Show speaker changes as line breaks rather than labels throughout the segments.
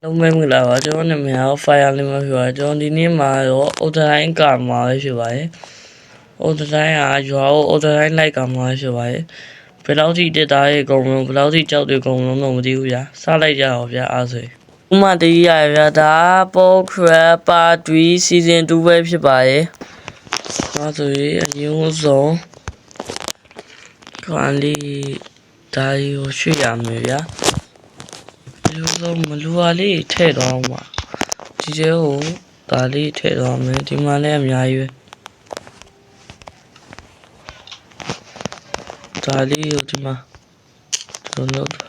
လုံးမဲမလာပါကျွန်တော်နာမည်က Fire လေးမဖြစ်ပါကျွန်တော်ဒီနေ့မှာတော့ Outline ကမှာပဲဖြစ်ပါတယ် Outline ကရွာကို Outline လိုက်ကမှာဖြစ်ပါတယ်ဘယ်လောက်ထိတက်တာရဲ့အကုန်လုံးဘယ်လောက်ထိကြောက်တဲ့ကုန်လုံးတော့မသိဘူးဗျာစလိုက်ကြအောင်ဗျာအားဆိုဥမာတကြီးရဗျာဒါပေါ်ခရပါ3 season 2ပဲဖြစ်ပါတယ်အားဆိုရင်အရင်ဆုံးခွန်လေးဒါရီကိုရွှေ့ရမယ်ဗျာလူလုံးမလူပါလေးထည့်တော့မှာဒီကျဲကိုဒါလေးထည့်တော့မယ်ဒီမှာလည်းအများကြီးပဲဒါလေးကိုဒီမှာကျွန်တော်လုပ်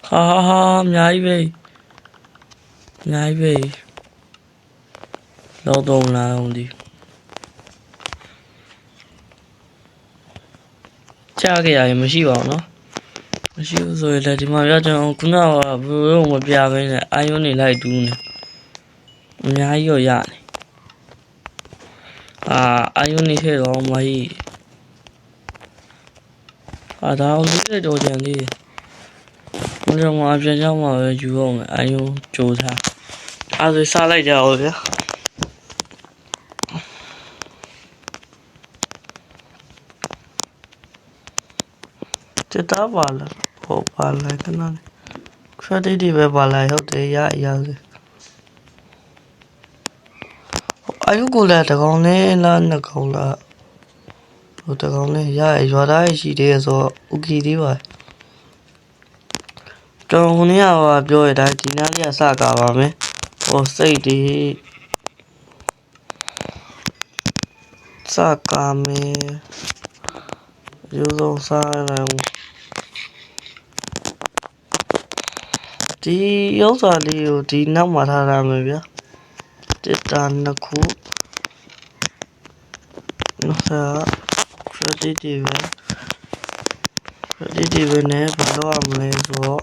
ဟာအများကြီးပဲလောက်တော့လာအောင်ဒီကြားကြရရင်မရှိပါဘူးနော်မရှိဘူးဆိုရင်လည်းဒီမှာပြကျွန်တော်ခုနကဘယ်လိုမပြဘဲနဲ့အာယုံနေလိုက်တူးနေအများကြီးရောရတယ်အာယုံနေထဲတော့မကြီးဒါအောင်လေးတော့ကြံသေးတယ်ဘယ်တော့မှပြန်ကြောင်းမှာပဲယူအောင်အာယုံကြိုးထားအဲ့ဒါစားလိုက်ကြအောင်ဗျာတက်တာပါလားဟောပါလိုက်ခဏလေး credit တွေပဲပါလိုက်ဟုတ်တယ်ရစေအာယုကိုလည်းတကောင်လေးလားနှစ်ကောင်လားဟိုတကောင်လေးရရွာသားရှိသေးရဆိုဥကီသေးပါကျွန်တော်ခုနေ့ကပြောရတာဒီနားလေးကစကားပါမယ်ဟိုစိတ်ဒီစကားမယ်ရိုးစုံစားတယ်ဒီရုပ်စာလေးကိုဒီနောက်မှာထားရမယ်ဗျာတစ်တာနှစ်ခုနောက်စာ credit တွေနဲ့ဘယ်လိုရမလဲဆိုတော့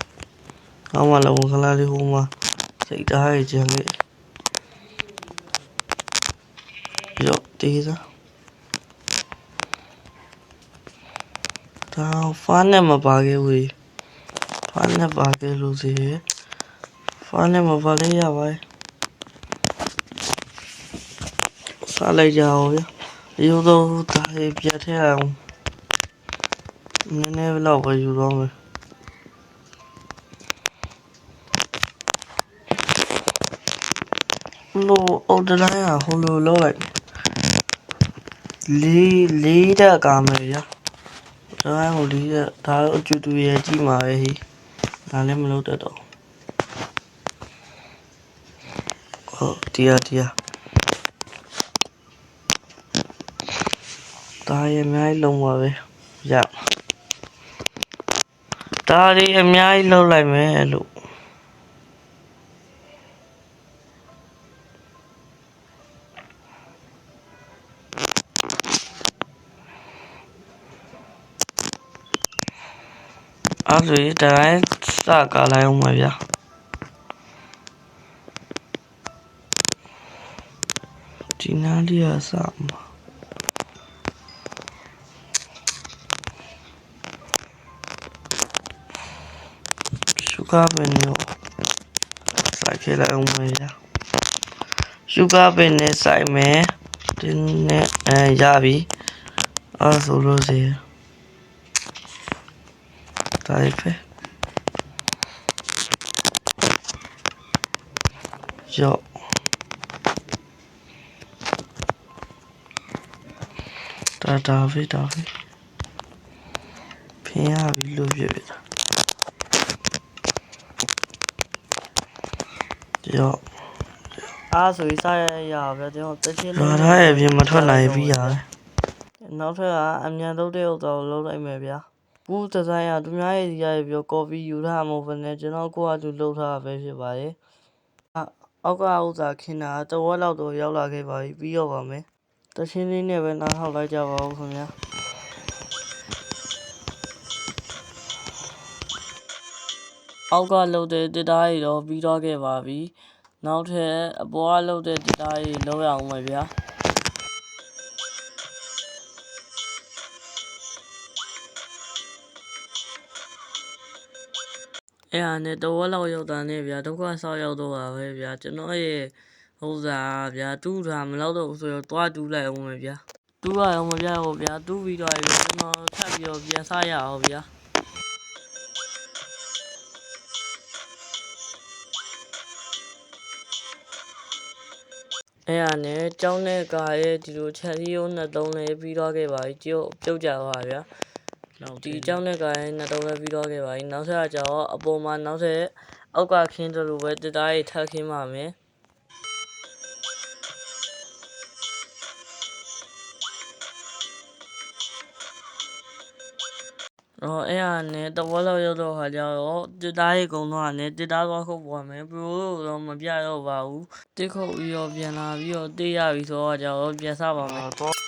နောက်မှလည်းခလာလေးဟိုမှာစိတ်ထားရခြင်းလေးရောတေးစားဒါဖားနဲ့မပါခဲ့ဘူးဖားနဲ့ပါခဲ့လို့စီဖားနဲ့မပါလေးရပါစားလိုက်ကြအောင်ဗျာရိုးတော့ဒါလေးပြတ်ထည့်အောင်နည်းနည်းလောက်ပဲယူတော့မယ်လို့အော်ဒလိုင်းဟိုလိုလောက်လိုက်လေးတက်ကားမယ်ဗျာဒါဟိုလေးဒါအကျူတူရဲ့ကြည့်မှာပဲဟိဒါလည်းမလုပ်တတ်တော့ဟုတ်တရားဒါရအများကြီးလုံးပါပဲရဒါရီအများကြီးလုံးလိုက်မယ်လို့အဲ့ဒါတိုင်းစကားလိုက်အောင်ပါဗျာဒီနားလေးအစမှာရှုကားပင်ရောစိုက်ခဲ့လိုက်အောင်ပါဗျာရှုကားပင်နဲ့စိုက်မယ်ဒီနဲ့ရပြီအဲ့ဆိုလို့စီတိုင်းပဲရောဒါပဲဖင်ရပြီလို့ပြပြတာရောအားဆိုစားရဗျာကျွန်တော်တချင်းလာထားရဲ့ပြင်မထွက်နိုင်ပြီရတယ်နောက်ထပ်ကအမြန်လုပ်တဲ့ဥစ္စာကိုလုပ်လိုက်မယ်ဗျာဘူးဒီဇိုင်းကသူများရဲ့ရပြီးတော့ copy ယူထားမှာမဟုတ်ဘဲနဲ့ကျွန်တော်ကိုယ့်အတူလုပ်ထားတာပဲဖြစ်ပါတယ်အောက်ကဥစ္စာခင်းတာတဝက်လောက်တော့ရောက်လာခဲ့ပါပြီပြီးတော့ပါမယ်တချင်းလေးနဲ့ပဲနားထောင်လိုက်ကြပါဦးခင်ဗျာအောက်ကလှုပ်တဲ့တစ်သားရီတော့ပြီးတော့ခဲ့ပါပြီနောက်ထပ်အပေါ်ကလှုပ်တဲ့တစ်သားရီလောက်ရအောင်မယ်ဗျာ အဲ့ဟာနဲ့တော့လောက်ရောက်တာနဲ့ဗျာဒုက္ခဆောက်ရောက်တော့တာပဲဗျာကျွန်တော်ရဲ့ဟိုစားဗျာတူးတာမလောက်တော့ဆိုတော့တွားတူးလိုက်အောင်ပဲဗျာတူးရအောင်မပြတော့ဗျာတူးပြီးတော့ကျွန်တော်ထပ်ပြီးတော့ပြန်စားရအောင်ဗျာအဲ့ဟာနဲ့ကျောင်းနဲ့ကာရဲ့ဒီလိုချက်သီးရုံးနဲ့သုံးလေးပြီးတော့ခဲ့ပါပြီပြုတ်ကြပါဗျာဒီကျောင်းနဲ့ကာရဲ့နဲ့သုံးလေးပြီးတော့ခဲ့ပါပြီနောက်ထပ်ကျတော့အပေါ်မှာနောက်ထပ်အောက်ကခင်းတယ်လို့ပဲတစ်သားရေးထပ်ခင်းပါမယ်အဲ့ဟာနဲ့တဝက်လောက်ရောက်တော့ခါကျတော့တစ်သားရေးကုံတော့နဲ့တစ်သားသွားခုတ်ပေါ်မယ်ဘရိုတော့မပြတော့ပါဘူးတစ်ခုတ်ပြီးတော့ပြန်လာပြီးတော့တေးရပြီဆိုတော့ကျတော့ပြန်စားပါမယ်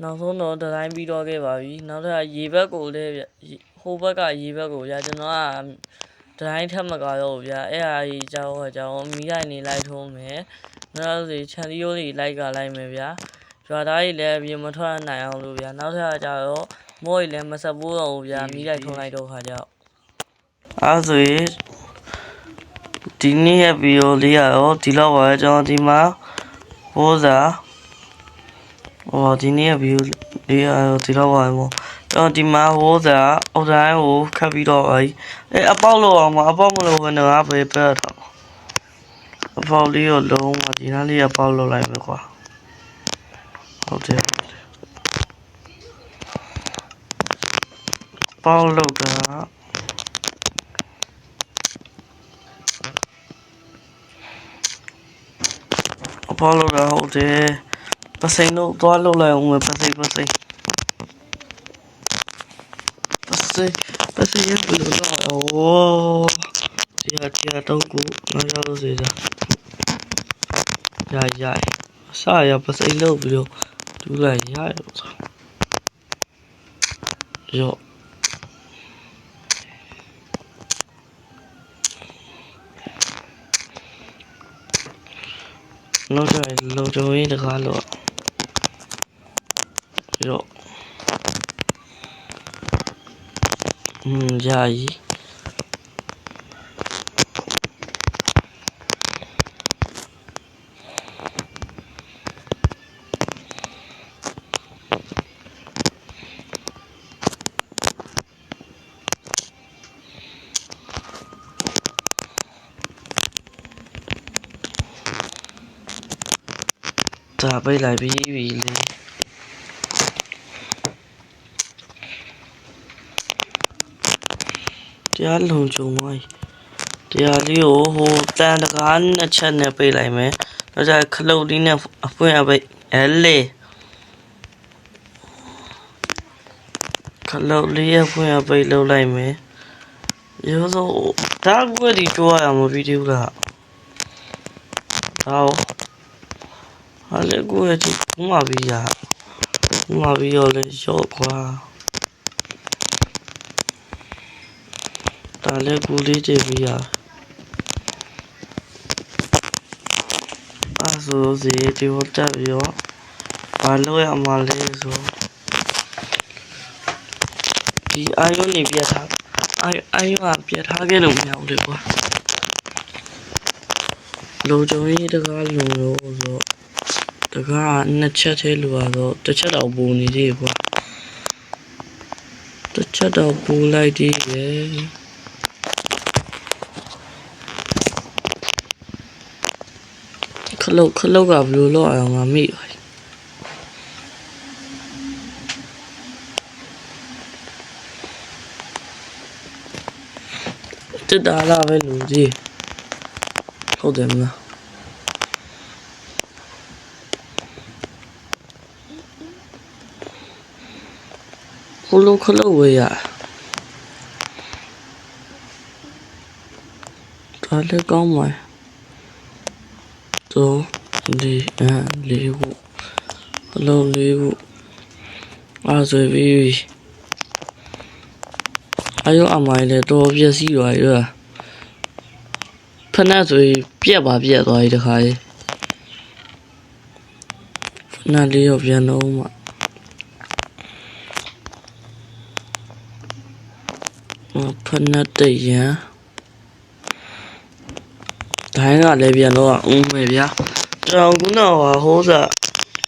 နောက်ဆုံးတော့ဒီဇိုင်းပြီးတော့ခဲ့ပါပြီနောက်ထပ်ရေဘက်ကိုလည်းဟိုဘက်ကရေဘက်ကိုဗျာကျွန်တော်ကဒီဇိုင်းထပ်မကတော့ဗျာအဲ့ဟာကြီးကြောင်းမီးလိုက်နေလိုက်ထုံးမယ်နောက်ဆိုချန်လီယိုတွေလိုက်ကလိုက်မယ်ဗျာရွာသားကြီးလည်းပြင်မထွက်နိုင်အောင်လို့ဗျာနောက်ထပ်ကျတော့မိုးကြီးလည်းမဆက်ဘူးတော့ဗျာမီးလိုက်ထုံးလိုက်တော့ခါကျတော့အဲ့ဆိုရင်ဒီနေ့ရဲ့ဗီဒီယိုလေးကတော့ဒီလောက်ပါပဲကျွန်တော်ဒီမှာဟိုးစားဒီနေ့ရဲ့ဗီဒီယိုလေးကတော့ဒီလောက်ပါပဲပေါ့ကျွန်တော်ဒီမှာဟိုးစားအုတ်တိုင်းကိုခတ်ပြီးတော့အပေါက်လို့အောင်မအပေါက်မလို့ဘယ်တော့ပဲပဲထားအပေါက်လေးကိုလုံးဝဒီနားလေးကပေါက်လို့လိုက်မယ်ကွာဟုတ်တယ်ပေါက်လို့တာအပေါက်လို့တာဟုတ်တယ်ပစိန်တို့သွားလို့လိုက်အောင်ပစိန်ရပြီလို့တော့တရားတော့ကိုမရလို့စေတာရအစရပစိန်လို့ပြီးတော့ဒူးလိုက်ရရောနောက်ကြလုံချုံရင်းတကားလို့ရောယာယီဒါပိတ်လိုက်ပြီလေတရားလုံချုံသွားတရားလေးကိုဟိုတန်တကားနှစ်ချက်နဲ့ပိတ်လိုက်မယ်တော့ကြခလုတ်လေးနဲ့အဖွင့်အပိတ်လေခလုတ်လေးအဖွင့်အပိတ်လုပ်လိုက်မယ်ရောဆိုဒါကွက်ဒီတိုးရမှာဗီဒီယိုလားဟာလေကိုရတီမှာပြီးရောလေရော့ခွာဒါလည်းကိုလေးတည်ပြီးရအဲ့ဆိုစီဒီဝတ်တက်ပြီးတော့ဘာလို့ရမှာလဲဆိုဒီအာယုန်နေပြထားအာယုန်ကပြထားခဲ့လို့မရဘူးလေကွာလုံချုံကြီးတကားလုံလို့ဆိုတကားနှစ်ချက်သေးလို့တော့တစ်ချက်တော့ပူနေသေးကွာတစ်ချက်တော့ပူလိုက်သေးပဲခလုတ်ကဘယ်လိုလုပ်အောင်မမိပါတက်တာလာပဲလူကြီးဟုတ်တယ်မလားခလုတ်ဝေးရဒါလည်းကောင်းပါတော့လေးခုခလုတ်လေးခုအားဆိုပြီးအယောအမိုင်းလည်းတော်ပြည့်စည်သွားရဖနက်ဆိုပြက်သွားပြီတခါကြီးဖ နားလေးရောပြန်တော့မှဖနတ်တရန်ဒိုင်းကလည်းပြန်တော့ဦးမယ်ဗျာကျွန်တော်ခုနကဟိုးစား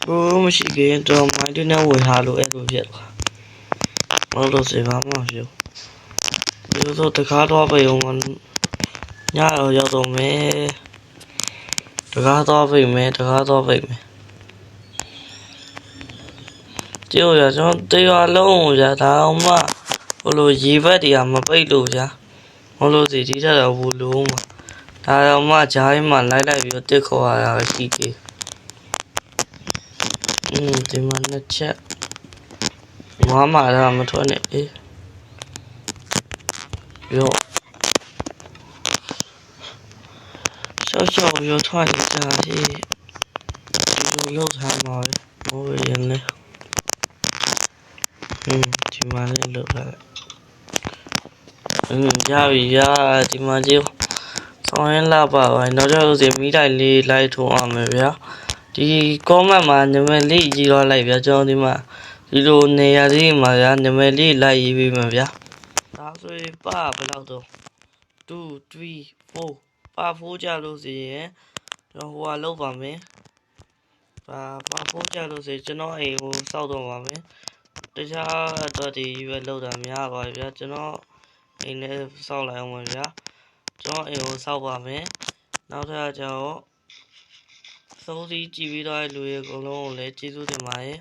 ကိုမရှိခင်ကျွန်တော်မိုင်းတင်းနဲ့ဝယ်ထားလို့အဲ့လိုဖြစ်သွားဘာလို့စေပါမဖြစ်ဒီလိုတကားတော့ပဲအောင်ညတော့ရောက်တော့မယ်တကားတော့ပဲမယ်တကားတော့ပဲမယ်ကျိုးရကျွန်တော်တရားလုံးရဒါအောင်မှဟိုလိုရေဘက်တွေကမပိတ်လို့ဗျာဟိုလိုစီဒီထက်တော့ဘူးလုံးမှာဒါတော့မှဂျားရင်းမှာလိုက်ပြီးတော့တစ်ခေါ်ရတာရှိသေးဒီမှာနှစ်ချက်မမတော့မထွက်နဲ့အေးရောရှော့ရောထွက်နေတာရှိဒီလိုလောက်ထားမှာပဲဘိုးရင်လေဒီမှာလည်းလောက်ထားရပြီရဒီမှာကြည့်ဆောင်းရင်လာပါပါတော့ကျွန်တော်စီမိတိုင်းလေးလိုက်ထုံအောင်မယ်ဗျာဒီ comment မှာနာမည်လေးရေးတော့လိုက်ဗျာကျွန်တော်ဒီမှာဒီလိုနေရာလေးမှာဗျာနာမည်လေးလိုက်ရေးပေးမယ်ဗျာဒါဆိုရင်ပါဘယ်လောက်တော့2 3 4ပါ4ကြလို့စီရင်ကျွန်တော်ဟိုကလောက်ပါမယ်ပါ4ကြလို့စီကျွန်တော်အိမ်ကိုစောက်တော့ပါမယ်တခြားအတွက်ဒီရွယ်လောက်တာများပါဗျာကျွန်တော်အိမ်နဲ့စောက်လိုက်အောင်ပါဗျာကျွန်တော်အိမ်ကိုစောက်ပါမယ်နောက်ထပ်ကျတော့စိုးစီကြည့်ပြီးတော့လူတွေအကုန်လုံးကိုလည်းကျေးဇူးတင်ပါတယ်